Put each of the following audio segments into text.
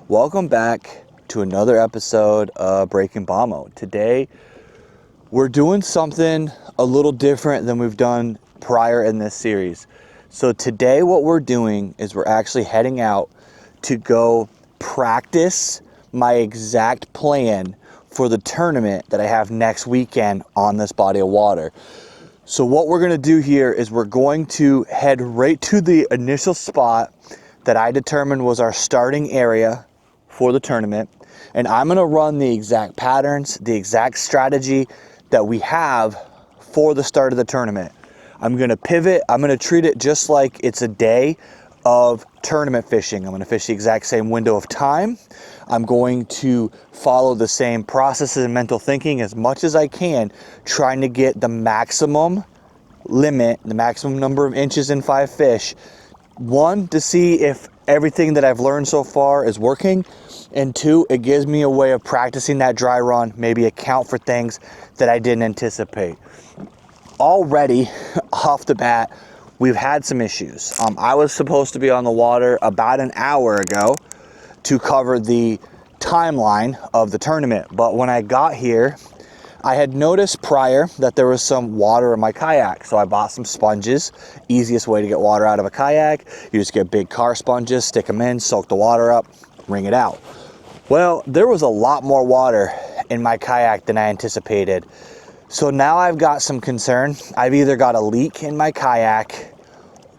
Welcome back to another episode of Breaking Bomo. Today, we're doing something a little different than we've done prior in this series. So today what we're doing is we're actually heading out to go practice my exact plan for the tournament that I have next weekend on this body of water. So what we're going to do here is we're going to head right to the initial spot that I determined was our starting area for the tournament, and I'm going to run the exact patterns, the exact strategy that we have for the start of the tournament. I'm going to pivot. I'm going to treat it just like it's a day of tournament fishing. I'm going to fish the exact same window of time. I'm going to follow the same processes and mental thinking as much as I can, trying to get the maximum limit, the maximum number of inches in 5 fish. One, to see if everything that I've learned so far is working, and two, it gives me a way of practicing that dry run, maybe account for things that I didn't anticipate. Already off the bat, we've had some issues. I was supposed to be on the water about an hour ago to cover the timeline of the tournament, but when I got here, I had noticed prior that there was some water in my kayak, so I bought some sponges. Easiest way to get water out of a kayak, you just get big car sponges, stick them in, soak the water up, wring it out. Well, there was a lot more water in my kayak than I anticipated. So now I've got some concern. I've either got a leak in my kayak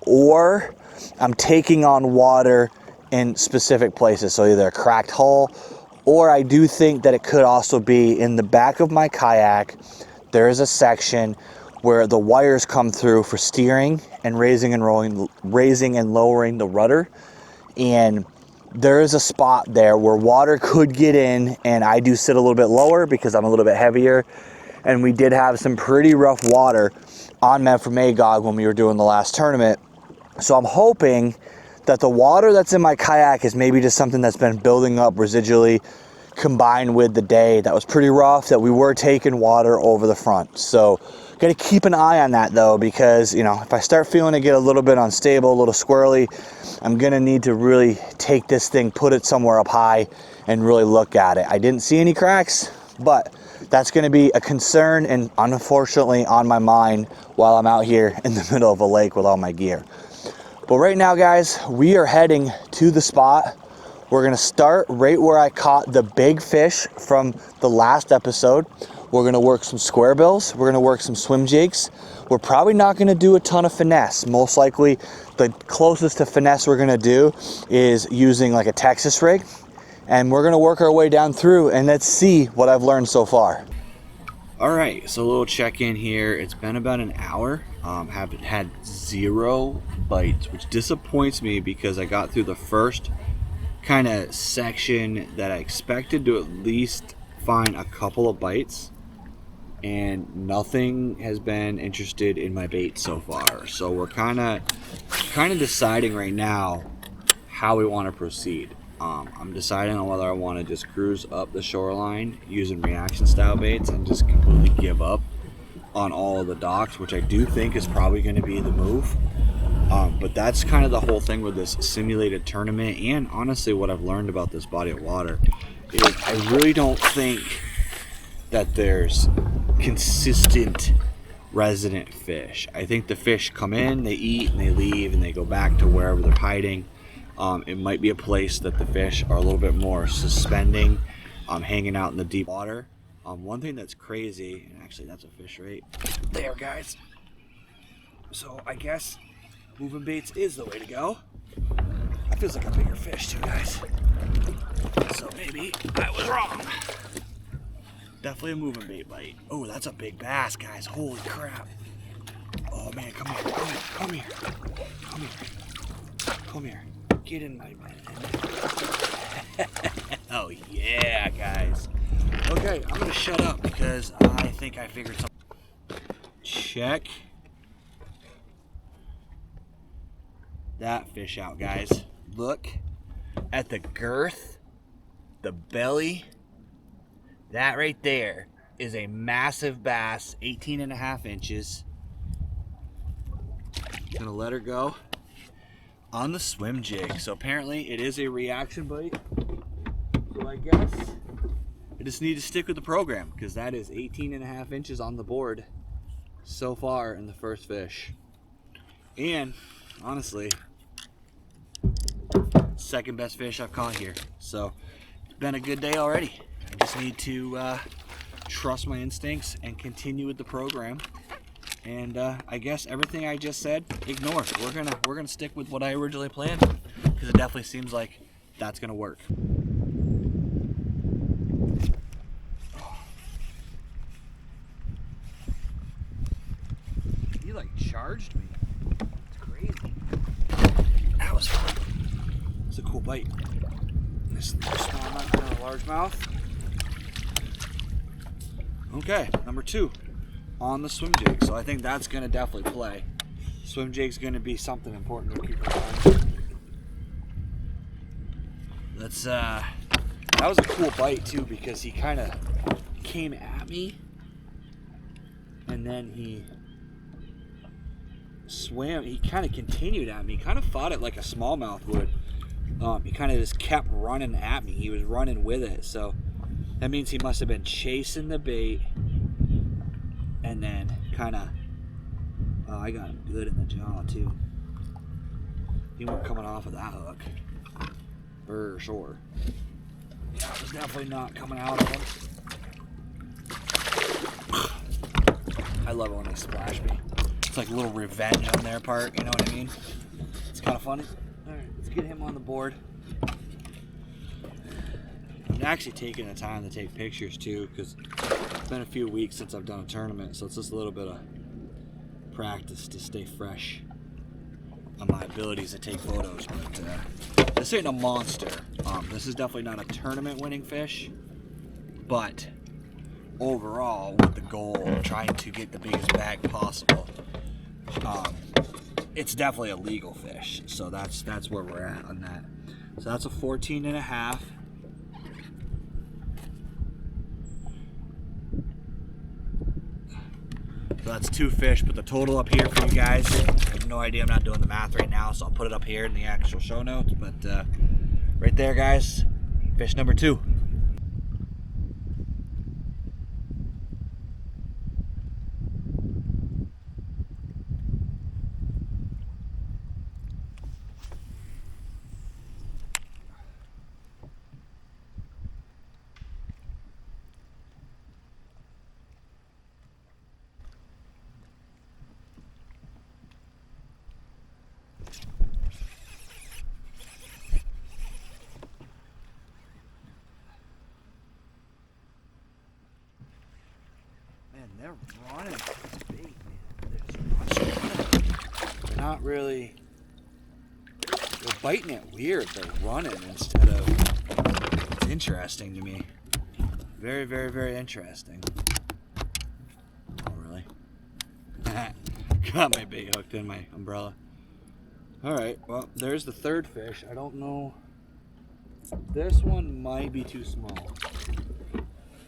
or I'm taking on water in specific places. So either a cracked hull, or I do think that it could also be in the back of my kayak. There is a section where the wires come through for steering and raising and lowering the rudder. And there is a spot there where water could get in, and I do sit a little bit lower because I'm a little bit heavier. And we did have some pretty rough water on Magog when we were doing the last tournament. So I'm hoping that the water that's in my kayak is maybe just something that's been building up residually, combined with the day that was pretty rough, that we were taking water over the front. So gotta keep an eye on that though, because if I start feeling it get a little bit unstable, a little squirrely, I'm gonna need to really take this thing, put it somewhere up high and really look at it. I didn't see any cracks, but that's gonna be a concern and unfortunately on my mind while I'm out here in the middle of a lake with all my gear. But right now, guys, we are heading to the spot. We're gonna start right where I caught the big fish from the last episode. We're gonna work some square bills. We're gonna work some swim jigs. We're probably not gonna do a ton of finesse. Most likely, the closest to finesse we're gonna do is using like a Texas rig. And we're gonna work our way down through and let's see what I've learned so far. All right, so a little check-in here. It's been about an hour. Have had 0 bites, which disappoints me because I got through the first kind of section that I expected to at least find a couple of bites, and nothing has been interested in my bait so far. So we're kind of deciding right now how we want to proceed. I'm deciding on whether I want to just cruise up the shoreline using reaction style baits and just completely give up on all of the docks, which I do think is probably going to be the move. But that's kind of the whole thing with this simulated tournament, and honestly what I've learned about this body of water is I really don't think that there's consistent resident fish. I think the fish come in, they eat, and they leave, and they go back to wherever they're hiding. It might be a place that the fish are a little bit more suspending, hanging out in the deep water. One thing that's crazy, and actually that's a fish right there, guys. So I guess moving baits is the way to go. That feels like a bigger fish too, guys. So maybe I was wrong. Definitely a moving bait bite. Oh, that's a big bass, guys. Holy crap. Oh man, come here, come here, come here. Come here. Get in my bed. Oh yeah, guys. Okay, I'm gonna shut up because I think I figured something. Check that fish out, guys. Look at the girth, the belly. That right there is a massive bass, 18.5 inches. Gonna let her go on the swim jig. So apparently it is a reaction bite. So I guess I just need to stick with the program, because that is 18.5 inches on the board so far in the first fish. And honestly, second best fish I've caught here. So it's been a good day already. I just need to trust my instincts and continue with the program. And I guess everything I just said, ignore. We're gonna stick with what I originally planned, because it definitely seems like that's gonna work. He like charged me. It's crazy. That was fun. It's a cool bite. Nice smallmouth and a largemouth. Okay, number 2 on the swim jig. So I think that's gonna definitely play. Swim jig's gonna be something important to keep in mind. Let's that was a cool bite too, because he kind of came at me and then he swam. He kind of continued at me, kind of fought it like a smallmouth would. He kind of just kept running at me. He was running with it, so that means he must have been chasing the bait and then kind of, oh, I got him good in the jaw too. He wasn't coming off of that hook for sure. Yeah, it was definitely not coming out of him. I love it when they splash me. It's like a little revenge on their part, you know what I mean? It's kind of funny. All right, let's get him on the board. I'm actually taking the time to take pictures too, because it's been a few weeks since I've done a tournament, so it's just a little bit of practice to stay fresh on my abilities to take photos. But this ain't a monster. This is definitely not a tournament winning fish, but overall, with the goal of trying to get the biggest bag possible, it's definitely a legal fish. So that's where we're at on that. So that's a 14.5. So that's 2 fish, but the total up here for you guys, I have no idea, I'm not doing the math right now, so I'll put it up here in the actual show notes. But right there, guys, fish number 2. They're running this bait, man. They're not really. They're biting it weird. They're running instead of. It's interesting to me. Very, very, very interesting. Oh, really? Got my bait hooked in my umbrella. All right. Well, there's the 3rd fish. I don't know. This one might be too small,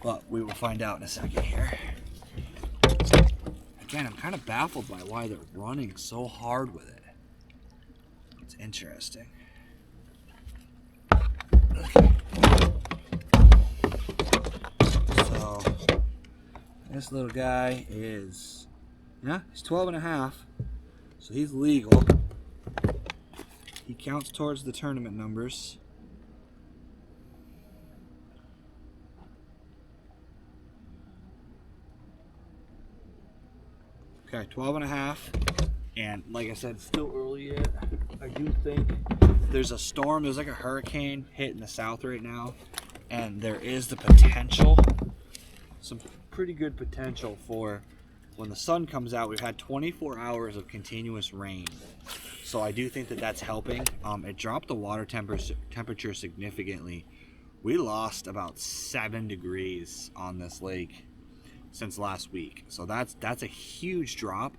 but we will find out in a second here. Again, I'm kind of baffled by why they're running so hard with it. It's interesting. Okay. So, this little guy is, yeah, he's 12.5. So he's legal. He counts towards the tournament numbers. Okay, 12.5, and like I said, still early yet. I do think there's a storm, there's like a hurricane hitting the south right now, and there is the potential, some pretty good potential for when the sun comes out. We've had 24 hours of continuous rain, so I do think that that's helping. It dropped the water temperature significantly. We lost about 7 degrees on this lake since last week, so that's a huge drop,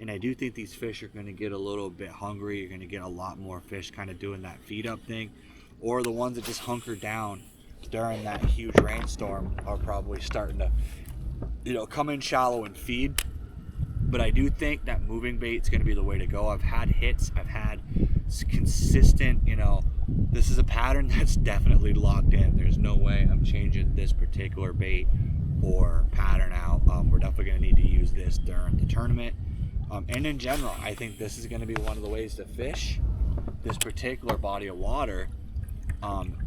and I do think these fish are going to get a little bit hungry. You're going to get a lot more fish kind of doing that feed up thing, or the ones that just hunker down during that huge rainstorm are probably starting to, you know, come in shallow and feed. But I do think that moving bait is going to be the way to go. I've had hits, I've had it's consistent. You know, this is a pattern that's definitely locked in. There's no way I'm changing this particular bait or pattern out. We're definitely going to need to use this during the tournament. And in general, I think this is going to be one of the ways to fish this particular body of water,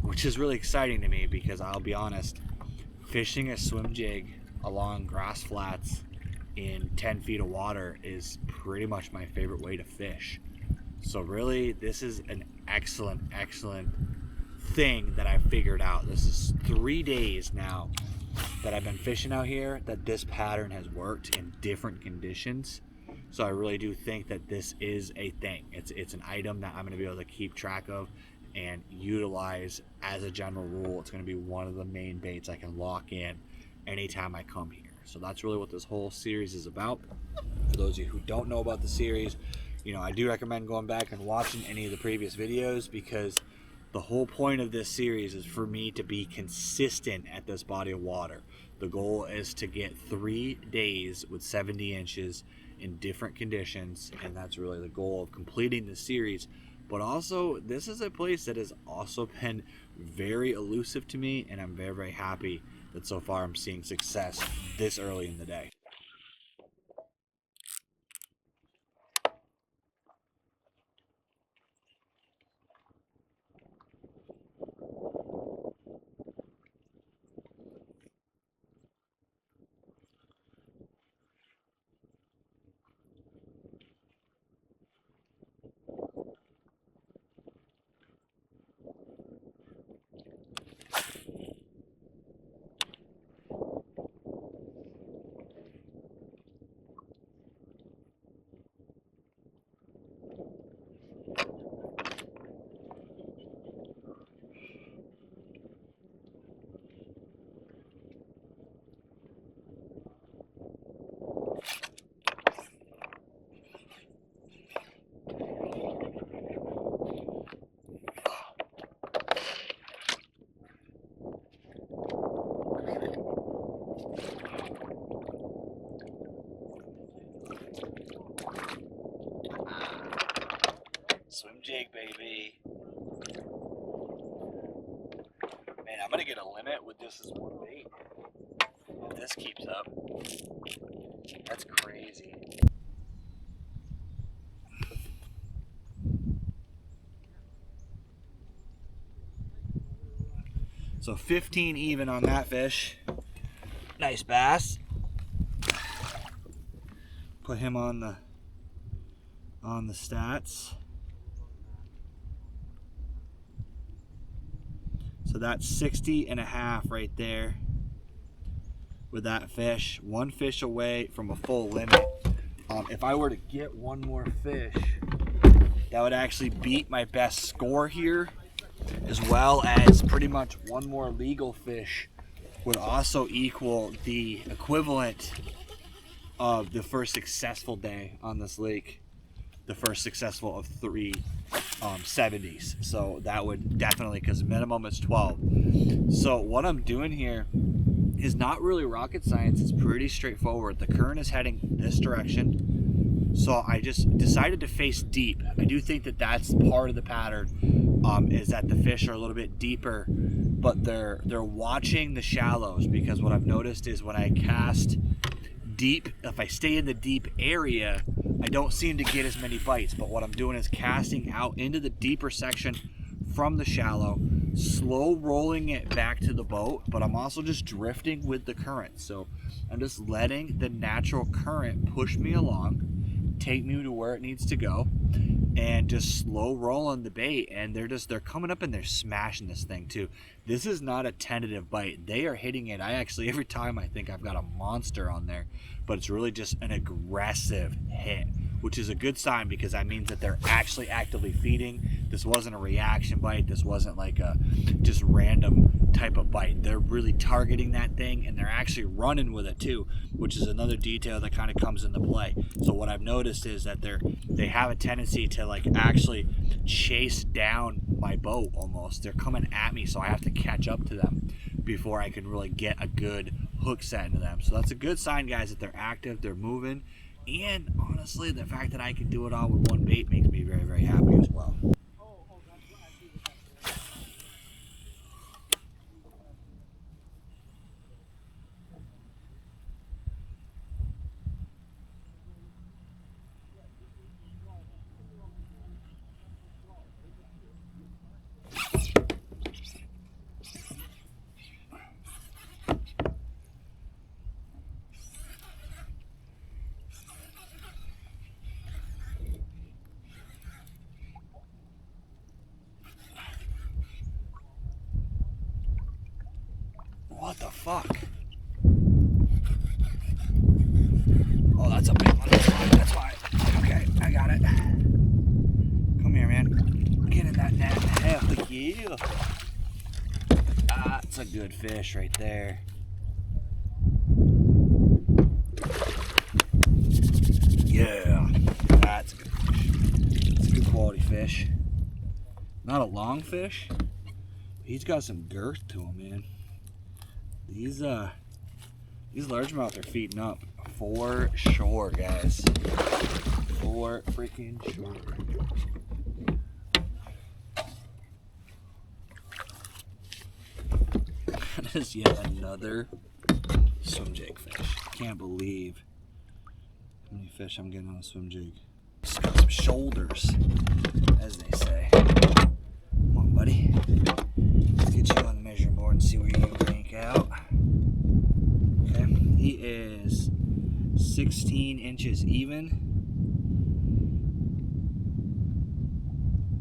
which is really exciting to me, because I'll be honest, fishing a swim jig along grass flats in 10 feet of water is pretty much my favorite way to fish. So really, this is an excellent thing that I figured out. This is 3 days now that I've been fishing out here that this pattern has worked in different conditions. So I really do think that this is a thing. It's an item that I'm going to be able to keep track of and utilize as a general rule. It's going to be one of the main baits I can lock in anytime I come here. So that's really what this whole series is about. For those of you who don't know about the series, you know, I do recommend going back and watching any of the previous videos, because the whole point of this series is for me to be consistent at this body of water. The goal is to get 3 days with 70 inches in different conditions, and that's really the goal of completing the series. But also, this is a place that has also been very elusive to me, and I'm very happy that so far I'm seeing success this early in the day. Swim jig, baby. Man, I'm gonna get a limit with this as one bait. If this keeps up, that's crazy. So 15 even on that fish. Nice bass. Put him on the stats. So that's 60.5 right there with that fish. One fish away from a full limit. If I were to get one more fish, that would actually beat my best score here, as well as pretty much one more legal fish would also equal the equivalent of the first successful day on this lake. The first successful of 3 70s. So that would definitely, because minimum is 12. So what I'm doing here is not really rocket science. It's pretty straightforward. The current is heading this direction, so I just decided to face deep. I do think that that's part of the pattern, is that the fish are a little bit deeper, but they're watching the shallows, because what I've noticed is when I cast deep, if I stay in the deep area, I don't seem to get as many bites. But what I'm doing is casting out into the deeper section from the shallow, slow rolling it back to the boat, but I'm also just drifting with the current. So I'm just letting the natural current push me along, take me to where it needs to go, and just slow rolling the bait. And they're coming up and they're smashing this thing too. This is not a tentative bite. They are hitting it. I actually, every time I think I've got a monster on there, but it's really just an aggressive hit, which is a good sign, because that means that they're actually actively feeding. This wasn't a reaction bite. This wasn't like a just random type of bite. They're really targeting that thing, and they're actually running with it too, which is another detail that kind of comes into play. So what I've noticed is that they have a tendency to like actually chase down my boat almost. They're coming at me, so I have to catch up to them before I can really get a good hook set into them. So that's a good sign, guys, that they're active, they're moving. And honestly, the fact that I can do it all with one bait makes me very happy as well. fuck? Oh, that's a big one. That's fine. Okay, I got it. Come here, man. Get in that net. Hell yeah. That's a good fish right there. Yeah, that's a good fish. It's a good quality fish. Not a long fish. He's got some girth to him, man. These largemouth are feeding up for sure, guys. For freaking sure. That is yet another swim jig fish. Can't believe how many fish I'm getting on a swim jig. It's got some shoulders, as they say. Come on, buddy. Let's get you on the measuring board and see where you rank out. Okay, he is 16 inches even.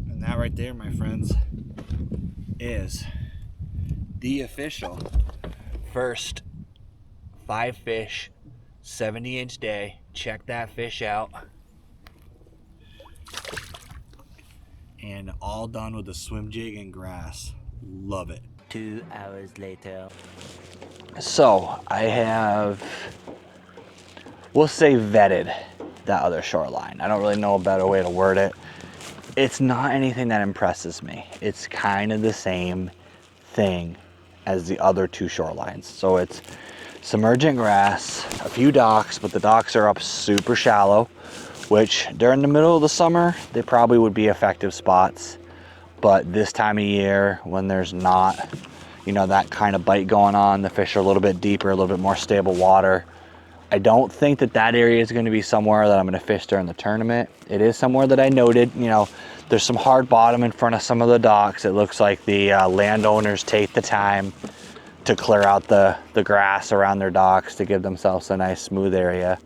And that right there, my friends, is the official first 5 fish, 70-inch day. Check that fish out. And all done with a swim jig and grass. Love it. 2 hours later. So I have, we'll say, vetted that other shoreline. I don't really know a better way to word it. It's not anything that impresses me. It's kind of the same thing as the other 2 shorelines. So it's submergent grass, a few docks, but the docks are up super shallow, which during the middle of the summer, they probably would be effective spots. But this time of year, when there's not, you know, that kind of bite going on, the fish are a little bit deeper, a little bit more stable water. I don't think that that area is going to be somewhere that I'm going to fish during the tournament. It is somewhere that I noted, you know, there's some hard bottom in front of some of the docks. It looks like the landowners take the time to clear out the grass around their docks to give themselves a nice smooth area.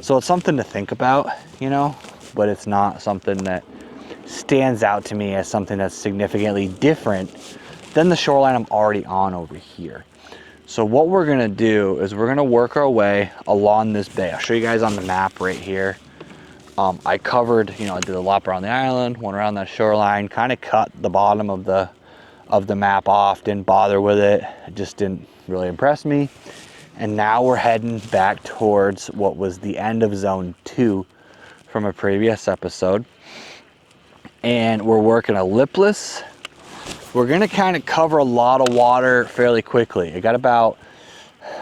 So it's something to think about, you know, but it's not something that stands out to me as something that's significantly different than the shoreline I'm already on over here. So what we're gonna do is we're gonna work our way along this bay. I'll show you guys on the map right here. I covered, you know, I did a lap around the island, went around that shoreline, kind of cut the bottom of the map off, didn't bother with it. It just didn't really impress me. And now we're heading back towards what was the end of zone 2 from a previous episode. And we're working a lipless. We're gonna kind of cover a lot of water fairly quickly. I got about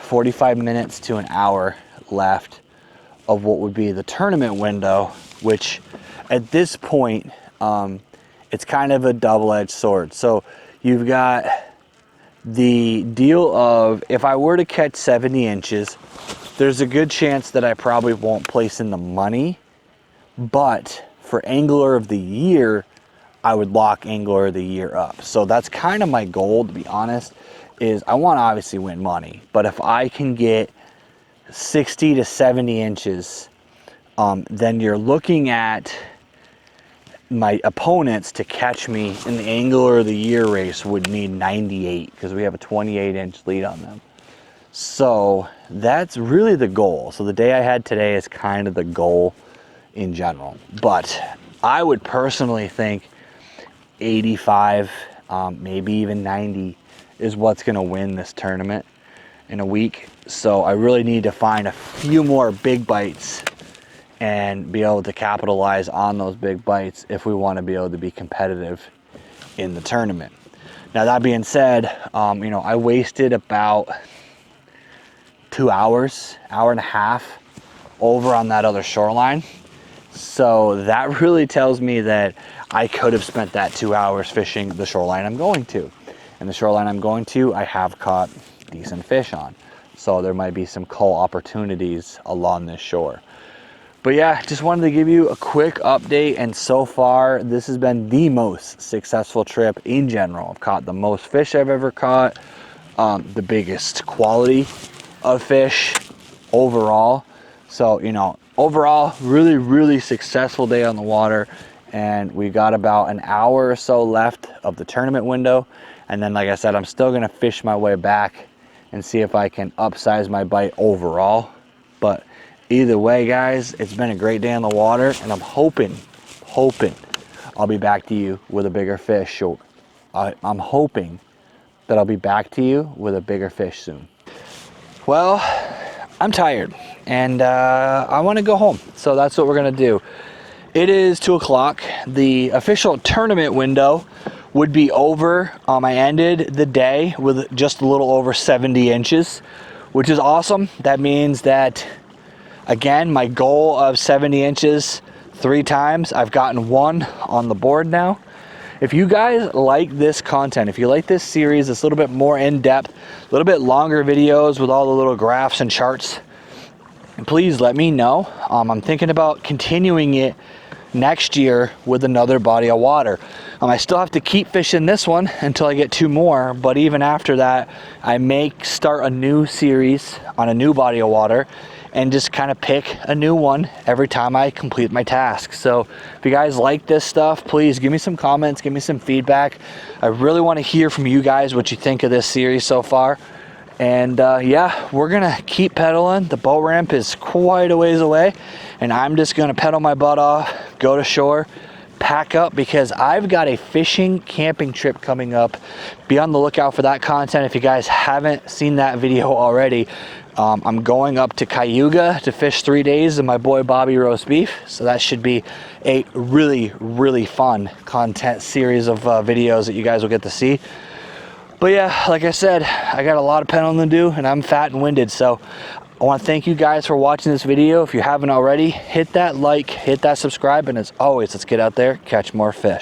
45 minutes to an hour left of what would be the tournament window, which at this point, it's kind of a double-edged sword. So you've got the deal of, if I were to catch 70 inches, there's a good chance that I probably won't place in the money, but for Angler of the Year, I would lock Angler of the Year up. So that's kind of my goal, to be honest, is I want to obviously win money, but if I can get 60 to 70 inches, then you're looking at my opponents to catch me in the Angler of the Year race would need 98 because we have a 28-inch lead on them. So that's really the goal. So the day I had today is kind of the goal in general, but I would personally think 85, maybe even 90 is what's going to win this tournament in a week. So I really need to find a few more big bites and be able to capitalize on those big bites if we want to be able to be competitive in the tournament. Now that being said, you know, I wasted about 2 hours, hour and a half over on that other shoreline. So that really tells me that I could have spent that 2 hours fishing the shoreline I'm going to. And the shoreline I'm going to, I have caught decent fish on. So there might be some cool opportunities along this shore. But yeah, just wanted to give you a quick update, and so far this has been the most successful trip in general. I've caught the most fish I've ever caught, the biggest quality of fish overall. So, you know, overall, really successful day on the water, and we got about an hour or so left of the tournament window. And then, like I said, I'm still gonna fish my way back and see if I can upsize my bite overall. But either way, guys, it's been a great day on the water, and I'm hoping I'll be back to you with a bigger fish. So I'm hoping that I'll be back to you with a bigger fish soon. Well, I'm tired, and I want to go home, so that's what we're gonna do. It is 2 o'clock. The official tournament window would be over. I ended the day with just a little over 70 inches, which is awesome. That means that, again, my goal of 70 inches 3 times, I've gotten 1 on the board now. If you guys like this content, if you like this series, it's a little bit more in-depth, a little bit longer videos with all the little graphs and charts, please let me know. I'm thinking about continuing it next year with another body of water. I still have to keep fishing this one until I get 2 more, but even after that, I may start a new series on a new body of water and just kind of pick a new one every time I complete my task. So if you guys like this stuff, please give me some comments, give me some feedback. I really want to hear from you guys what you think of this series so far. And yeah, we're gonna keep pedaling. The boat ramp is quite a ways away, and I'm just gonna pedal my butt off, go to shore, pack up, because I've got a fishing camping trip coming up. Be on the lookout for that content if you guys haven't seen that video already. I'm going up to Cayuga to fish 3 days of my boy Bobby roast beef, so that should be a really fun content series of videos that you guys will get to see. But yeah, like I said, I got a lot of pedaling to do, and I'm fat and winded. So I want to thank you guys for watching this video. If you haven't already, hit that like, hit that subscribe, and as always, let's get out there, catch more fish.